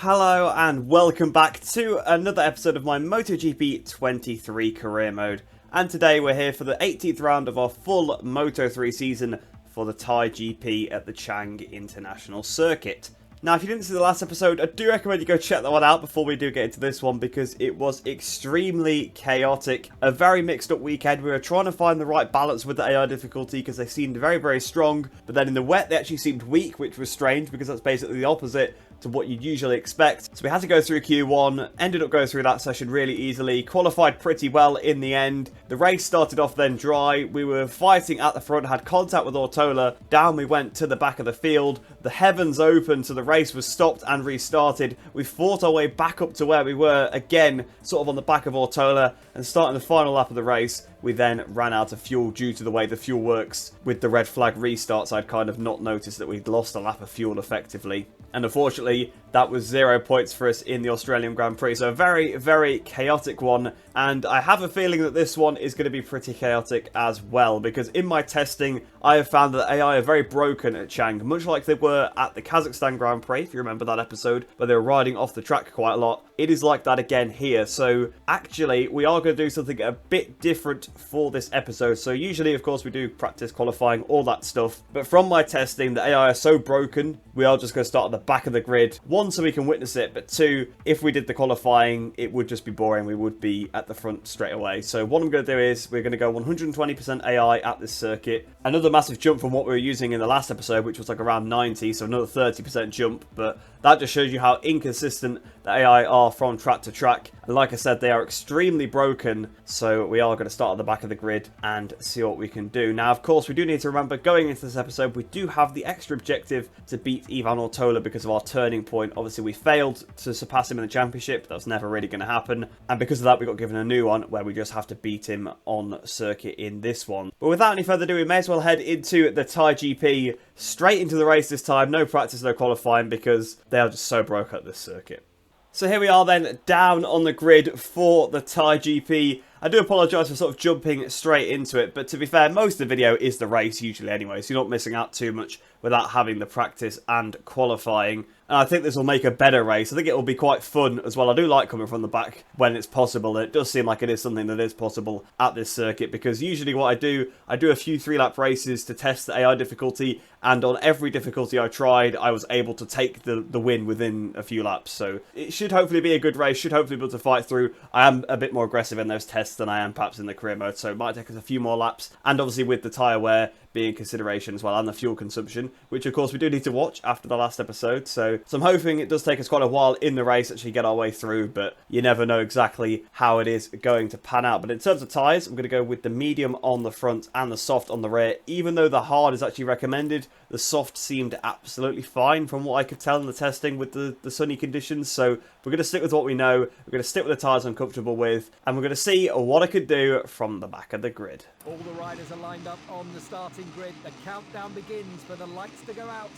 Hello and welcome back to another episode of my MotoGP 23 career mode. And today we're here for the 18th round of our full Moto3 season for the Thai GP at the Chang International Circuit. Now, if you didn't see the last episode, I do recommend you go check that one out before we do get into this one, because it was extremely chaotic. A very mixed up weekend. We were trying to find the right balance with the AI difficulty because they seemed very, very strong. But then in the wet, they actually seemed weak, which was strange because that's basically the opposite to what you'd usually expect. So we had to go through Q1, ended up going through that session really easily, qualified pretty well in the end. The race started off then dry, we were fighting at the front, had contact with Ortola, down we went to the back of the field, the heavens opened, so the race was stopped and restarted. We fought our way back up to where we were, again, sort of on the back of Ortola, and starting the final lap of the race, we then ran out of fuel due to the way the fuel works. With the red flag restarts, I'd kind of not noticed that we'd lost a lap of fuel effectively. And unfortunately, that was 0 points for us in the Australian Grand Prix. So a very, very chaotic one. And I have a feeling that this one is going to be pretty chaotic as well. Because in my testing, I have found that AI are very broken at Chang. Much like they were at the Kazakhstan Grand Prix, if you remember that episode, where they were riding off the track quite a lot. It is like that again here. So actually, we are going to do something a bit different for this episode. So usually, of course, we do practice qualifying, all that stuff. But from my testing, the AI are so broken, we are just going to start at the back of the grid. One, so we can witness it, but two, if we did the qualifying, it would just be boring. We would be at the front straight away. So what I'm going to do is we're going to go 120% AI at this circuit. Another massive jump from what we were using in the last episode, which was like around 90, so another 30% jump. But that just shows you how inconsistent the AI are from track to track. And like I said, they are extremely broken. So we are going to start at the back of the grid and see what we can do. Now, of course, we do need to remember going into this episode, we do have the extra objective to beat Ivan Ortola because of our turning point. Obviously, we failed to surpass him in the championship. That was never really going to happen. And because of that, we got given a new one where we just have to beat him on circuit in this one. But without any further ado, we may as well head into the Thai GP, straight into the race this time. No practice, no qualifying, because they are just so broke at this circuit. So here we are then, down on the grid for the Thai GP. I do apologise for sort of jumping straight into it, but to be fair, most of the video is the race usually anyway, so you're not missing out too much without having the practice and qualifying. And I think this will make a better race. I think it will be quite fun as well. I do like coming from the back when it's possible. It does seem like it is something that is possible at this circuit, because usually what I do a few 3-lap races to test the AI difficulty, and on every difficulty I tried, I was able to take the win within a few laps. So it should hopefully be a good race, should hopefully be able to fight through. I am a bit more aggressive in those tests than I am perhaps in the career mode, so it might take us a few more laps. And obviously with the tyre wear being consideration as well, and the fuel consumption, which of course we do need to watch after the last episode. So I'm hoping it does take us quite a while in the race actually get our way through, but you never know exactly how it is going to pan out. But in terms of tyres, I'm going to go with the medium on the front and the soft on the rear. Even though the hard is actually recommended, the soft seemed absolutely fine from what I could tell in the testing with the sunny conditions. So we're going to stick with what we know. We're going to stick with the tyres I'm comfortable with, and we're going to see what I could do from the back of the grid. All the riders are lined up on the starting grid. The countdown begins for the lights to go out.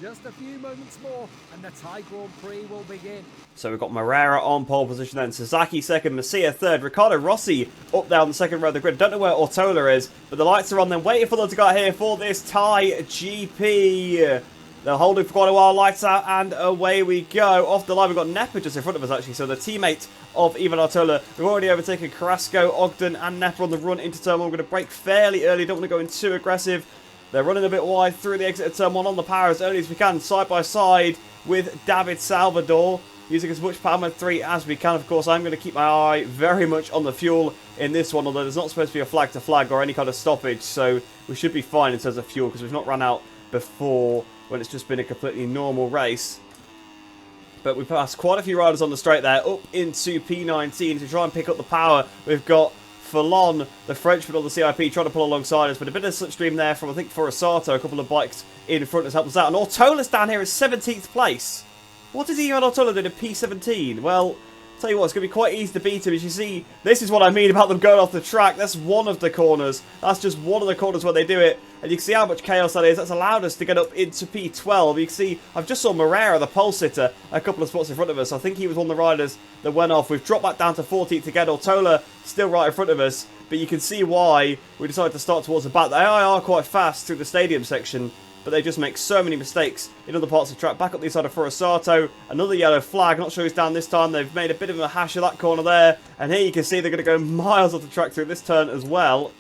Just a few moments more and the Thai Grand Prix will begin. So we've got Moreira on pole position then, Sasaki second, Masia third, Ricardo Rossi up down the second row of the grid. Don't know where Ortola is, but the lights are on then, waiting for them to go out here for this Thai GP. They're holding for quite a while, lights out, and away we go. Off the line, we've got Nepa just in front of us, actually. So the teammate of Ivan Ortola. We've already overtaken Carrasco, Ogden, and Nepa on the run into turn 1. We're going to brake fairly early. Don't want to go in too aggressive. They're running a bit wide through the exit of turn 1 on the power as early as we can, side by side with David Salvador, using as much power mode 3 as we can. Of course, I'm going to keep my eye very much on the fuel in this one, although there's not supposed to be a flag to flag or any kind of stoppage, so we should be fine in terms of fuel because we've not run out before when it's just been a completely normal race. But we've passed quite a few riders on the straight there, up into P19 to try and pick up the power. We've got Fallon, the Frenchman on the CIP, trying to pull alongside us, but a bit of slipstream there from, I think, Forasato. A couple of bikes in front has helped us out. And Ortola's down here in 17th place. What is Ivan Ortola doing in P17? Well, tell you what, it's going to be quite easy to beat him. As you see, this is what I mean about them going off the track. That's one of the corners. That's just one of the corners where they do it. And you can see how much chaos that is. That's allowed us to get up into P12. You can see, I've just saw Moreira, the pole sitter, a couple of spots in front of us. I think he was one of the riders that went off. We've dropped back down to 14th again. Ortola still right in front of us. But you can see why we decided to start towards the back. The AI are quite fast through the stadium section. but they just make so many mistakes in other parts of the track. Back up the side of Furusato, another yellow flag, not sure who's down this time. They've made a bit of a hash of that corner there, and here you can see they're going to go miles off the track through this turn as well.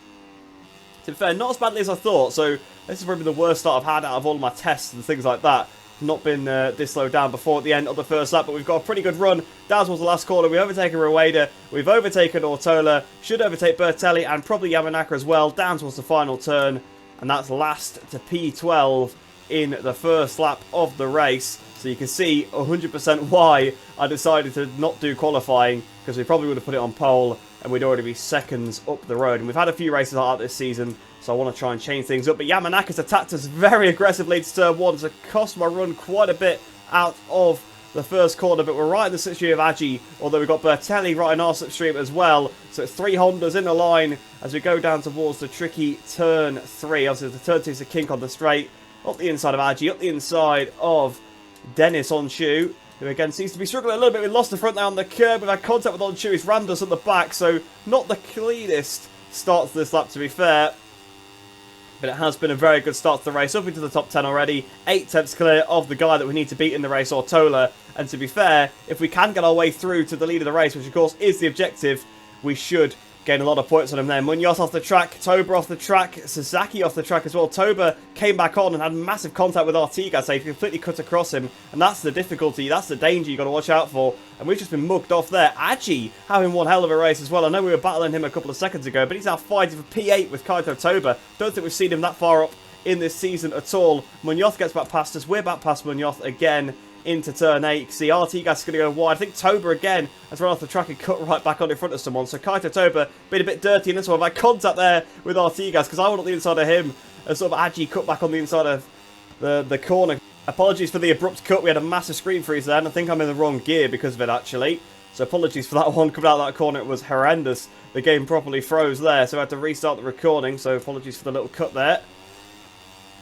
To be fair, not as badly as I thought, so this is probably the worst start I've had out of all of my tests and things like that. Not been this slow down before at the end of the first lap, but we've got a pretty good run. Down towards the last corner, we've overtaken Rueda, we've overtaken Ortola, should overtake Bertelli and probably Yamanaka as well, down towards the final turn, and that's last to P12 in the first lap of the race. So you can see 100% why I decided to not do qualifying, because we probably would have put it on pole, and we'd already be seconds up the road. And we've had a few races like that this season, so I want to try and change things up. But Yamanaka's attacked us very aggressively to turn 1, so it cost my run quite a bit out of the first corner. But we're right in the slipstream of Agi, although we've got Bertelli right in our slipstream as well. So it's 3 Hondas in the line as we go down towards the tricky turn 3. Obviously, the turn 2 is a kink on the straight. Up the inside of Agi, up the inside of Dennis Onshu, who again seems to be struggling a little bit. We lost the front there on the curb. We've had contact with Onshu. He's rammed us at the back, so not the cleanest start to this lap, to be fair. But it has been a very good start to the race, up into the top 10 already. 8 tenths clear of the guy that we need to beat in the race, Ortola. And to be fair, if we can get our way through to the lead of the race, which of course is the objective, we should gain a lot of points on him there. Munoz off the track, Toba off the track, Sasaki off the track as well. Toba came back on and had massive contact with Artigas, so he completely cut across him. And that's the difficulty, that's the danger you've got to watch out for. And we've just been mugged off there. Agi having one hell of a race as well. I know we were battling him a couple of seconds ago, but he's now fighting for P8 with Kaito Toba. Don't think we've seen him that far up in this season at all. Munoz gets back past us. We're back past Munoz again into turn 8. You can see Artigas is going to go wide. I think Toba again has run off the track and cut right back on in front of someone. So Kaito Toba been a bit dirty in this one. I've had contact there with Artigas because I went on the inside of him and sort of Agi cut back on the inside of the corner. Apologies for the abrupt cut. We had a massive screen freeze there, and I think I'm in the wrong gear because of it actually. So apologies for that one. Coming out of that corner, it was horrendous. The game properly froze there, so I had to restart the recording. So apologies for the little cut there.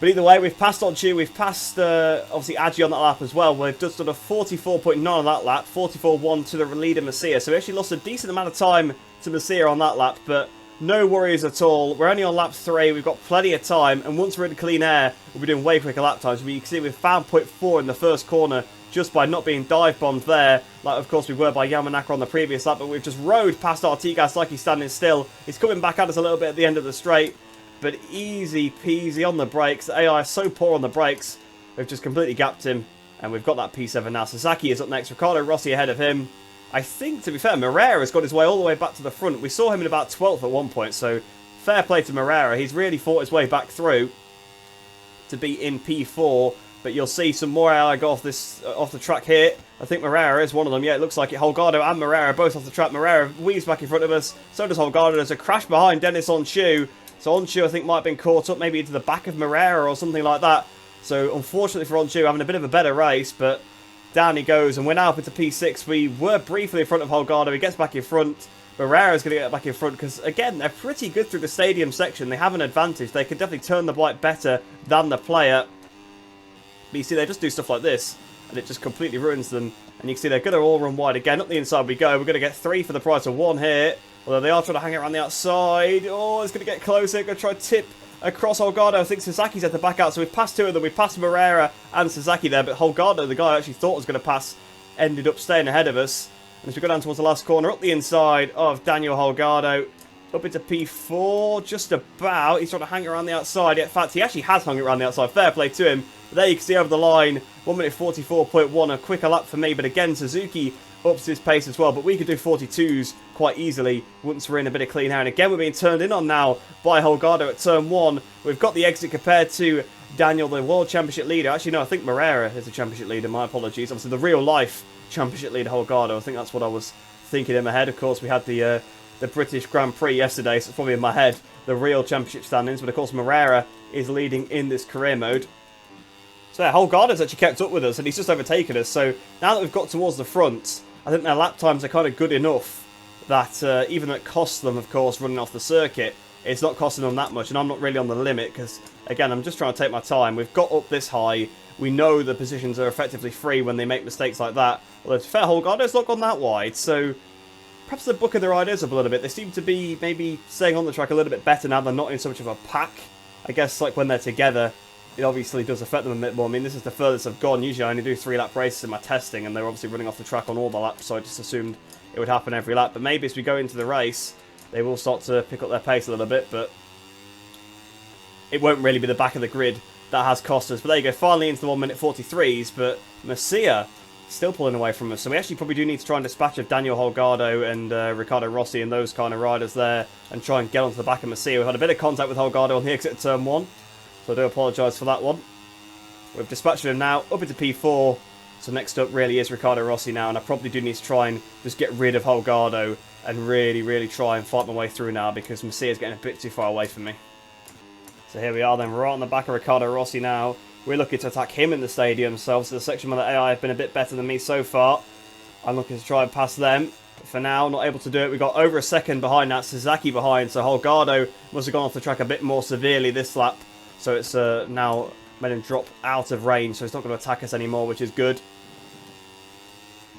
But either way, we've passed Onshu, we've passed, obviously, Agi on that lap as well. We've just done a 44.9 on that lap, 44.1 to the leader, Masia. So we actually lost a decent amount of time to Masia on that lap, but no worries at all. We're only on lap 3, we've got plenty of time, and once we're in clean air, we'll be doing way quicker lap times. But you can see we've found point 4 in the first corner just by not being dive-bombed there, like of course we were by Yamanaka on the previous lap, but we've just rode past Artigas like he's standing still. He's coming back at us a little bit at the end of the straight. But easy peasy on the brakes. The AI is so poor on the brakes. We've just completely gapped him. And we've got that P7 now. Sasaki is up next. Ricardo Rossi ahead of him. I think, to be fair, Moreira has got his way all the way back to the front. We saw him in about 12th at one point. So, fair play to Moreira. He's really fought his way back through to be in P4. But you'll see some more AI go off the track here. I think Moreira is one of them. Yeah, it looks like it. Holgado and Moreira both off the track. Moreira weaves back in front of us. So does Holgado. There's a crash behind Dennis Onshu. So Onshu, I think, might have been caught up maybe into the back of Moreira or something like that. So, unfortunately for Onshu, having a bit of a better race, but down he goes. And we're now up into P6. We were briefly in front of Holgado. He gets back in front. Moreira's going to get back in front because, again, they're pretty good through the stadium section. They have an advantage. They can definitely turn the bike better than the player. But you see, they just do stuff like this, and it just completely ruins them. And you can see they're going to all run wide again. Up the inside we go. We're going to get 3 for the price of 1 here. Although they are trying to hang it around the outside. Oh, it's going to get closer. Going to try to tip across Holgado. I think Sasaki's had to back out. So we've passed 2 of them. We've passed Moreira and Sasaki there. But Holgado, the guy I actually thought was going to pass, ended up staying ahead of us. And as we go down towards the last corner, up the inside of Daniel Holgado. Up into P4, just about. He's trying to hang it around the outside. In fact, he actually has hung it around the outside. Fair play to him. But there you can see over the line, 1 minute 44.1. A quicker lap for me. But again, Suzuki ups his pace as well, but we could do 42s quite easily once we're in a bit of clean air. And again, we're being turned in on now by Holgado at turn 1. We've got the exit compared to Daniel, the World Championship leader. Actually, no, I think Moreira is the Championship leader. My apologies. Obviously, the real-life Championship leader, Holgado. I think that's what I was thinking in my head. Of course, we had the British Grand Prix yesterday, so it's probably in my head the real Championship standings. But of course, Moreira is leading in this career mode. So yeah, Holgado's actually kept up with us, and he's just overtaken us. So now that we've got towards the front, I think their lap times are kind of good enough that even though it costs them, of course, running off the circuit, it's not costing them that much. And I'm not really on the limit because, again, I'm just trying to take my time. We've got up this high. We know the positions are effectively free when they make mistakes like that. Although, to be fair, Holgado's not gone that wide. So perhaps they're booking their ideas up a little bit. They seem to be maybe staying on the track a little bit better now. They're not in so much of a pack. I guess like when they're together, it obviously does affect them a bit more. I mean, this is the furthest I've gone. Usually I only do 3-lap races in my testing, and they're obviously running off the track on all the laps, so I just assumed it would happen every lap. But maybe as we go into the race, they will start to pick up their pace a little bit, but it won't really be the back of the grid that has cost us. But there you go, finally into the 1 minute 43s, but Masia still pulling away from us. So we actually probably do need to try and dispatch of Daniel Holgado and Riccardo Rossi and those kind of riders there and try and get onto the back of Masia. We've had a bit of contact with Holgado on the exit of turn 1, so I do apologise for that one. We've dispatched him now up into P4. So next up really is Riccardo Rossi now, and I probably do need to try and just get rid of Holgado and really try and fight my way through now, because Masia is getting a bit too far away from me. So here we are then, right on the back of Riccardo Rossi now. We're looking to attack him in the stadium, so the section where the AI have been a bit better than me so far. I'm looking to try and pass them. But for now, not able to do it. We've got over a second behind that, Sasaki behind, so Holgado must have gone off the track a bit more severely this lap. So it's now made him drop out of range, so he's not going to attack us anymore, which is good.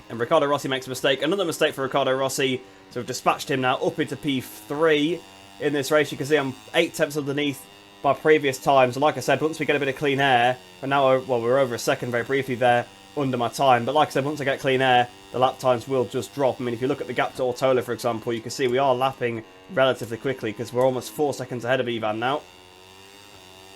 And Riccardo Rossi makes a mistake. Another mistake for Riccardo Rossi. So we've dispatched him now up into P3 in this race. You can see I'm 8 tenths underneath my previous times. And like I said, once we get a bit of clean air, and now, well, we're over a second very briefly there under my time. But like I said, once I get clean air, the lap times will just drop. I mean, if you look at the gap to Ortola, for example, you can see we are lapping relatively quickly because we're almost 4 seconds ahead of Ivan now.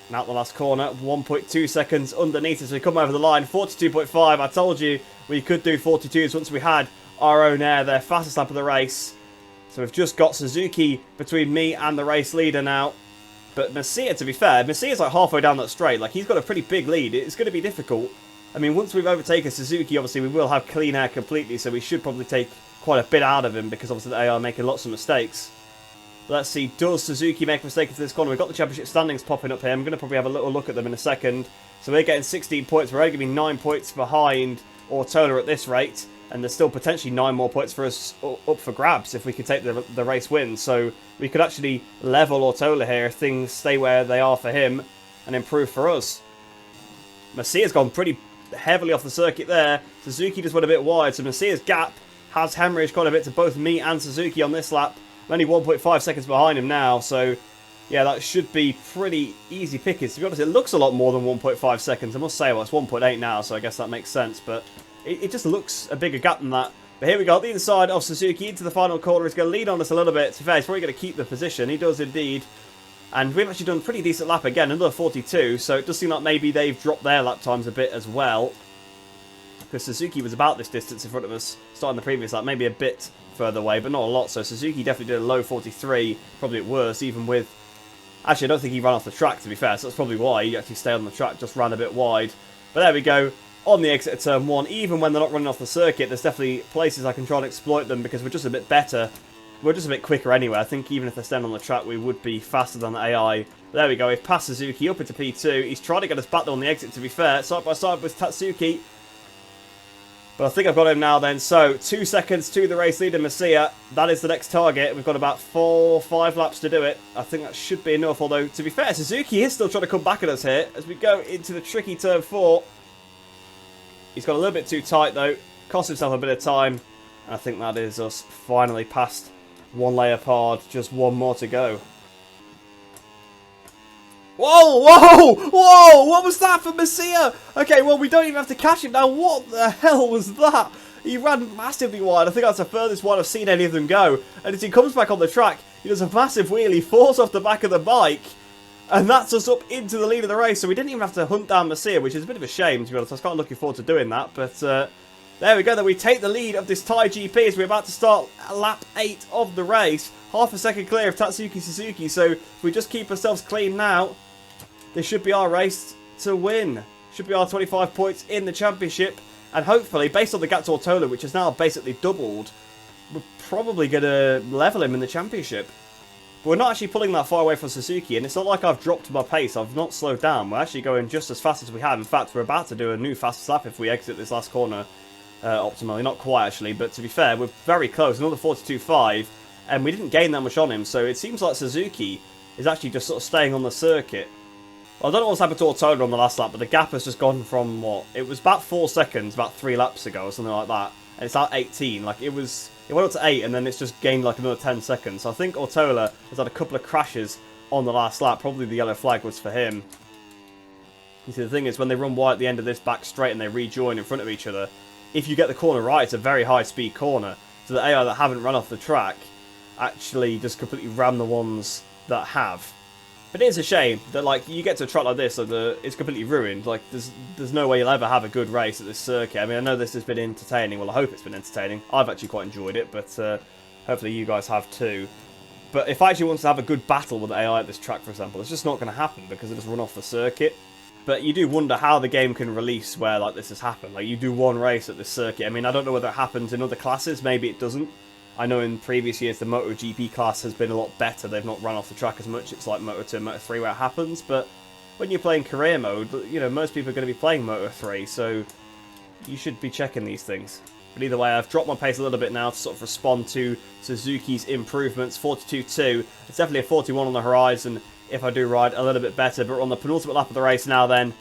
And out the last corner, 1.2 seconds underneath as we come over the line. 42.5. I told you we could do 42s once we had our own air there. Fastest lap of the race. So we've just got Suzuki between me and the race leader now. But Masia, to be fair, Messia's like halfway down that straight. Like, he's got a pretty big lead. It's going to be difficult. I mean, once we've overtaken Suzuki, obviously we will have clean air completely. So we should probably take quite a bit out of him, because obviously they are making lots of mistakes. Let's see, does Suzuki make a mistake into this corner? We've got the championship standings popping up here. I'm going to probably have a little look at them in a second. So we're getting 16 points. We're only going to be 9 points behind Ortola at this rate. And there's still potentially 9 more points for us up for grabs if we could take the race win. So we could actually level Ortola here if things stay where they are for him and improve for us. Masia's gone pretty heavily off the circuit there. Suzuki just went a bit wide. So Masia's gap has hemorrhaged quite a bit to both me and Suzuki on this lap. I'm only 1.5 seconds behind him now, so yeah, that should be pretty easy pickings. To be honest, it looks a lot more than 1.5 seconds. I must say, well, it's 1.8 now, so I guess that makes sense, but it just looks a bigger gap than that. But here we go, the inside of Suzuki into the final corner. He's going to lead on us a little bit. To be fair, he's probably going to keep the position. He does indeed. And we've actually done a pretty decent lap again, another 42, so it does seem like maybe they've dropped their lap times a bit as well. Because Suzuki was about this distance in front of us starting the previous lap, maybe a bit further away, but not a lot. So Suzuki definitely did a low 43, probably at worst, even with... Actually, I don't think he ran off the track, to be fair, so that's probably why he actually stayed on the track, just ran a bit wide. But there we go, on the exit of turn 1, even when they're not running off the circuit, there's definitely places I can try and exploit them, because we're just a bit better. We're just a bit quicker anyway. I think even if they're staying on the track, we would be faster than the AI. But there we go, we've passed Suzuki up into P2. He's trying to get us back there on the exit, to be fair, side by side with Tatsuki. But I think I've got him now then. So, 2 seconds to the race leader, Masia. That is the next target. We've got about 4 or 5 laps to do it. I think that should be enough. Although, to be fair, Suzuki is still trying to come back at us here as we go into the tricky turn 4. He's got a little bit too tight though. Cost himself a bit of time. And I think that is us finally past one Leopard. Just one more to go. Whoa, whoa, whoa, what was that for Masia? Okay, well, we don't even have to catch him now. What the hell was that? He ran massively wide. I think that's the furthest one I've seen any of them go. And as he comes back on the track, he does a massive wheelie, falls off the back of the bike. And that's us up into the lead of the race. So we didn't even have to hunt down Masia, which is a bit of a shame, to be honest. I was kind of looking forward to doing that. But there we go. Then we take the lead of this Thai GP as we're about to start lap 8 of the race. Half a second clear of Tatsuki Suzuki. So if we just keep ourselves clean now, this should be our race to win. Should be our 25 points in the championship. And hopefully, based on the gap to Ortola, which has now basically doubled, we're probably going to level him in the championship. But we're not actually pulling that far away from Suzuki. And it's not like I've dropped my pace. I've not slowed down. We're actually going just as fast as we have. In fact, we're about to do a new fastest lap if we exit this last corner optimally. Not quite, actually. But to be fair, we're very close. Another 42.5. And we didn't gain that much on him. So it seems like Suzuki is actually just sort of staying on the circuit. Well, I don't know what's happened to Ortola on the last lap, but the gap has just gone from, what? It was about 4 seconds, about 3 laps ago, or something like that. And it's at 18. Like, it went up to 8, and then it's just gained, like, another 10 seconds. So I think Ortola has had a couple of crashes on the last lap. Probably the yellow flag was for him. You see, the thing is, when they run wide at the end of this back straight and they rejoin in front of each other, if you get the corner right, it's a very high-speed corner. So the AI that haven't run off the track actually just completely ram the ones that have. But it is a shame that, like, you get to a track like this, so it's completely ruined. Like, there's no way you'll ever have a good race at this circuit. I mean, I know this has been entertaining. Well, I hope it's been entertaining. I've actually quite enjoyed it, but hopefully you guys have too. But if I actually want to have a good battle with AI at this track, for example, it's just not going to happen because it just run off the circuit. But you do wonder how the game can release where, like, this has happened. Like, you do one race at this circuit. I mean, I don't know whether it happens in other classes. Maybe it doesn't. I know in previous years the MotoGP class has been a lot better. They've not run off the track as much. It's like Moto2 and Moto3 where it happens. But when you're playing career mode, you know, most people are going to be playing Moto3. So you should be checking these things. But either way, I've dropped my pace a little bit now to sort of respond to Suzuki's improvements. 42.2. It's definitely a 41 on the horizon if I do ride a little bit better. But we're on the penultimate lap of the race now then.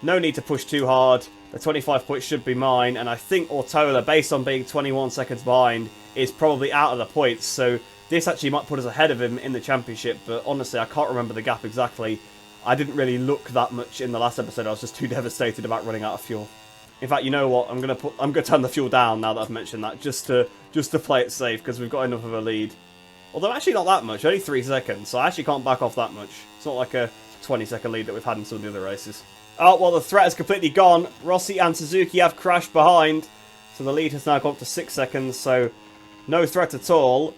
No need to push too hard. The 25 points should be mine. And I think Ortola, based on being 21 seconds behind, is probably out of the points. So this actually might put us ahead of him in the championship. But honestly, I can't remember the gap exactly. I didn't really look that much in the last episode. I was just too devastated about running out of fuel. In fact, you know what? I'm gonna turn the fuel down now that I've mentioned that, just to play it safe, because we've got enough of a lead. Although actually not that much, only 3 seconds, so I actually can't back off that much. It's not like a 20-second lead that we've had in some of the other races. Oh, well, the threat is completely gone. Rossi and Suzuki have crashed behind, so the lead has now gone up to 6 seconds, so no threat at all.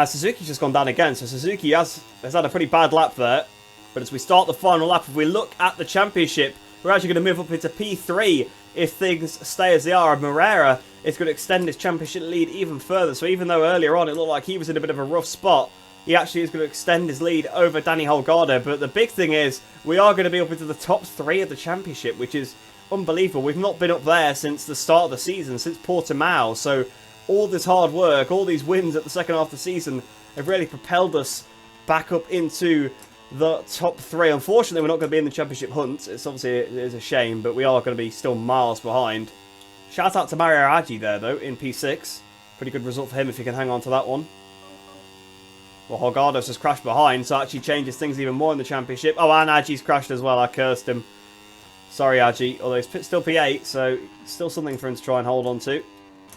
Suzuki's just gone down again, so Suzuki has had a pretty bad lap there. But as we start the final lap, if we look at the championship, we're actually going to move up into P3 if things stay as they are. Moreira is going to extend his championship lead even further. So even though earlier on it looked like he was in a bit of a rough spot, he actually is going to extend his lead over Danny Holgado. But the big thing is, we are going to be up into the top 3 of the championship, which is unbelievable. We've not been up there since the start of the season, since Portimao. So all this hard work, all these wins at the second half of the season have really propelled us back up into the top 3. Unfortunately, we're not going to be in the championship hunt. It's obviously it is a shame, but we are going to be still miles behind. Shout out to Mario Aggi there, though, in P6. Pretty good result for him if he can hang on to that one. Well, Holgado's just crashed behind, so it actually changes things even more in the championship. Oh, and Aggi's crashed as well. I cursed him. Sorry, Aggi. Although he's still P8, so still something for him to try and hold on to.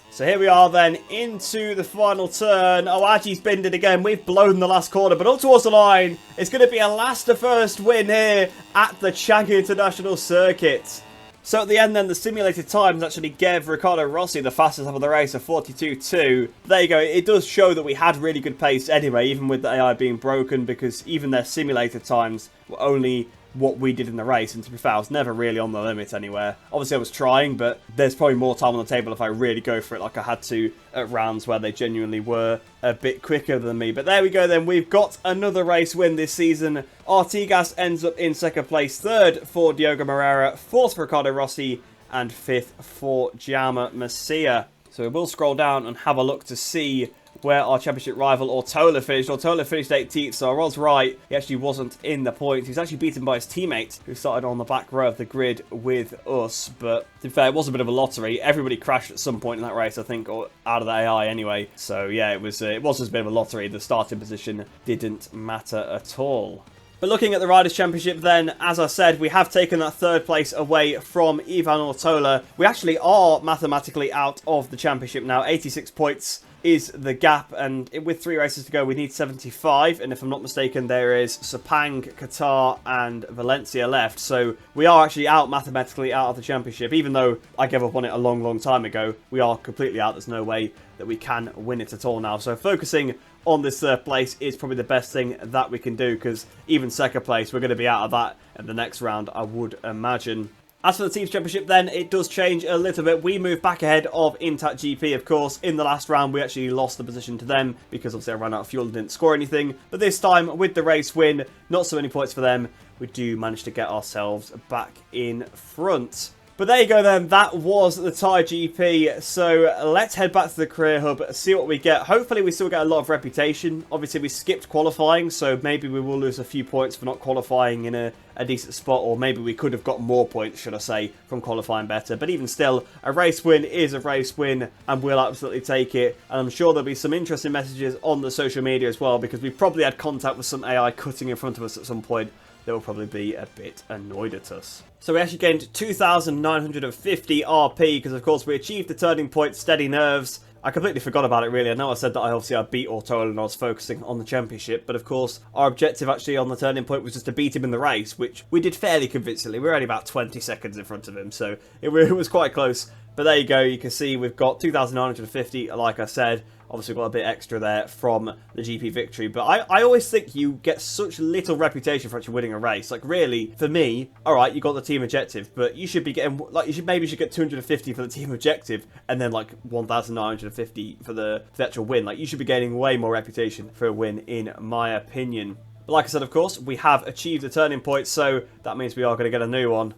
So here we are then into the final turn. Oh, Aggi's binned it again. We've blown the last corner, but up towards the line. It's going to be a last to first win here at the Chang International Circuit. So at the end then, the simulated times actually gave Riccardo Rossi the fastest lap of the race of 42.2. There you go. It does show that we had really good pace anyway, even with the AI being broken, because even their simulated times were only what we did in the race, and to be fair, I was never really on the limit anywhere. Obviously I was trying, but there's probably more time on the table if I really go for it like I had to at rounds where they genuinely were a bit quicker than me. But there we go then, we've got another race win this season. Artigas ends up in second place, third for Diogo Moreira, fourth for Riccardo Rossi, and fifth for Jaume Masia. So we will scroll down and have a look to see where our championship rival Ortola finished. Ortola finished 18th, so I was right. He actually wasn't in the points. He was actually beaten by his teammate, who started on the back row of the grid with us. But to be fair, it was a bit of a lottery. Everybody crashed at some point in that race, I think, or out of the AI anyway. So yeah, it was just a bit of a lottery. The starting position didn't matter at all. But looking at the Riders' Championship then, as I said, we have taken that third place away from Ivan Ortola. We actually are mathematically out of the championship now. 86 points is the gap, and with 3 races to go, we need 75. And if I'm not mistaken, there is Sepang, Qatar, and Valencia left. So we are actually out mathematically out of the championship. Even though I gave up on it a long, long time ago, we are completely out. There's no way that we can win it at all now. So focusing on this third place is probably the best thing that we can do, because even second place, we're going to be out of that in the next round, I would imagine. As for the Teams Championship then, it does change a little bit. We move back ahead of Intact GP, of course. In the last round, we actually lost the position to them because obviously I ran out of fuel and didn't score anything. But this time, with the race win, not so many points for them, we do manage to get ourselves back in front. But there you go then, that was the Thai GP. So let's head back to the Career Hub, see what we get. Hopefully we still get a lot of reputation. Obviously we skipped qualifying, so maybe we will lose a few points for not qualifying in a decent spot, or maybe we could have got more points, should I say, from qualifying better. But even still, a race win is a race win, and we'll absolutely take it. And I'm sure there'll be some interesting messages on the social media as well, because we probably had contact with some AI cutting in front of us at some point. they'll probably be a bit annoyed at us. So we actually gained 2,950 RP because, of course, we achieved the turning point, steady nerves. I completely forgot about it, really. I know I said that I beat Ortola and I was focusing on the championship, but of course, our objective actually on the turning point was just to beat him in the race, which we did fairly convincingly. We were only about 20 seconds in front of him, so it was quite close. But there you go, you can see we've got 2,950, like I said. Obviously, we've got a bit extra there from the GP victory. But I always think you get such little reputation for actually winning a race. Like, really, for me, alright, you got the team objective, but you should be getting, like, you should get 250 for the team objective, and then, like, 1,950 for the actual win. Like, you should be gaining way more reputation for a win, in my opinion. But like I said, of course, we have achieved the turning point, so that means we are going to get a new one.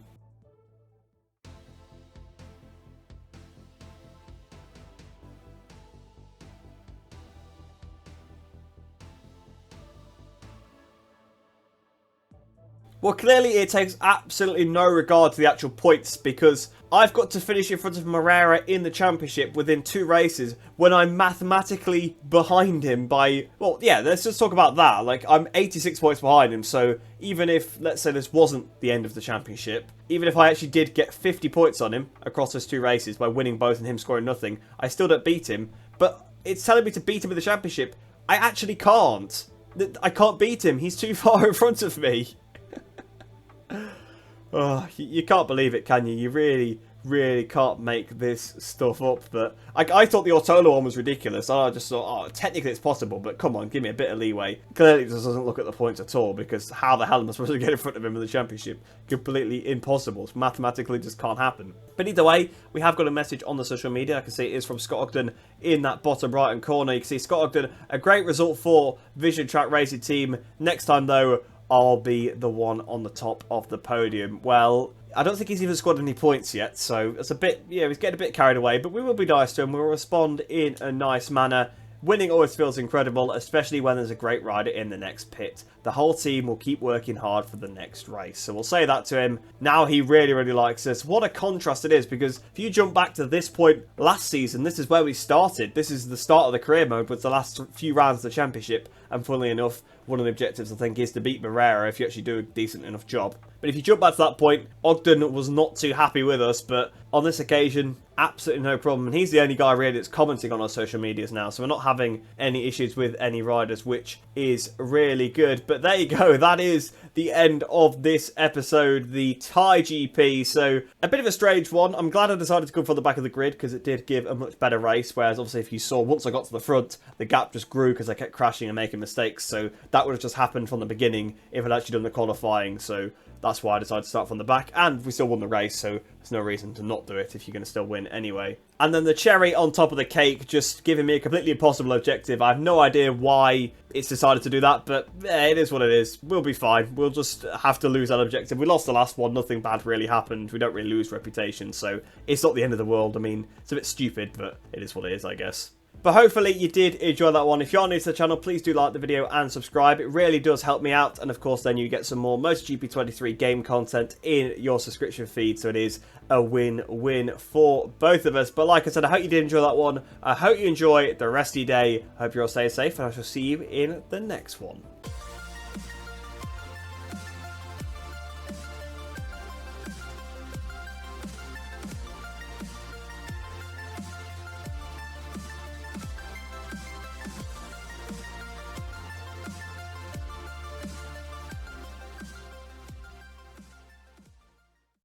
Well, clearly it takes absolutely no regard to the actual points because I've got to finish in front of Moreira in the championship within 2 races when I'm mathematically behind him by... Well, yeah, let's just talk about that. Like, I'm 86 points behind him, so even if, let's say, this wasn't the end of the championship, even if I actually did get 50 points on him across those 2 races by winning both and him scoring nothing, I still don't beat him. But it's telling me to beat him in the championship. I actually can't. I can't beat him. He's too far in front of me. Oh, you can't believe it, can you? You really can't make this stuff up. But I thought the Ortola one was ridiculous. I just thought, oh, technically it's possible, but come on, give me a bit of leeway. Clearly it just doesn't look at the points at all, because how the hell am I supposed to get in front of him in the championship? Completely impossible. It's mathematically just can't happen. But either way, we have got a message on the social media. I can see it is from Scott Ogden in that bottom right-hand corner. You can see Scott Ogden, a great result for Vision Track Racing Team. Next time, though, I'll be the one on the top of the podium. Well, I don't think he's even scored any points yet, so it's a bit, yeah, he's getting a bit carried away, but we will be nice to him. We'll respond in a nice manner. Winning always feels incredible, especially when there's a great rider in the next pit. The whole team will keep working hard for the next race. So we'll say that to him. Now he really likes us. What a contrast it is, because if you jump back to this point last season, this is where we started. This is the start of the career mode, with the last few rounds of the championship. And funnily enough, one of the objectives, I think, is to beat Moreira if you actually do a decent enough job. But if you jump back to that point, Ogden was not too happy with us, but on this occasion, absolutely no problem. And he's the only guy really that's commenting on our social medias now, so we're not having any issues with any riders, which is really good. But there you go, that is the end of this episode, the Thai GP. So a bit of a strange one. I'm glad I decided to go for the back of the grid, because it did give a much better race, whereas obviously if you saw, once I got to the front, the gap just grew because I kept crashing and making mistakes. So that would have just happened from the beginning if I'd actually done the qualifying. So that's why I decided to start from the back, and we still won the race, so there's no reason to not do it if you're going to still win anyway. And then the cherry on top of the cake, just giving me a completely impossible objective. I have no idea why it's decided to do that, but it is what it is. We'll be fine. We'll just have to lose that objective. We lost the last one. Nothing bad really happened. We don't really lose reputation, so it's not the end of the world. I mean, it's a bit stupid, but it is what it is, I guess. But hopefully you did enjoy that one. If you're new to the channel, please do like the video and subscribe. It really does help me out. And of course, then you get some more MotoGP 23 game content in your subscription feed. So it is a win-win for both of us. But like I said, I hope you did enjoy that one. I hope you enjoy the rest of your day. I hope you're all staying safe, and I shall see you in the next one.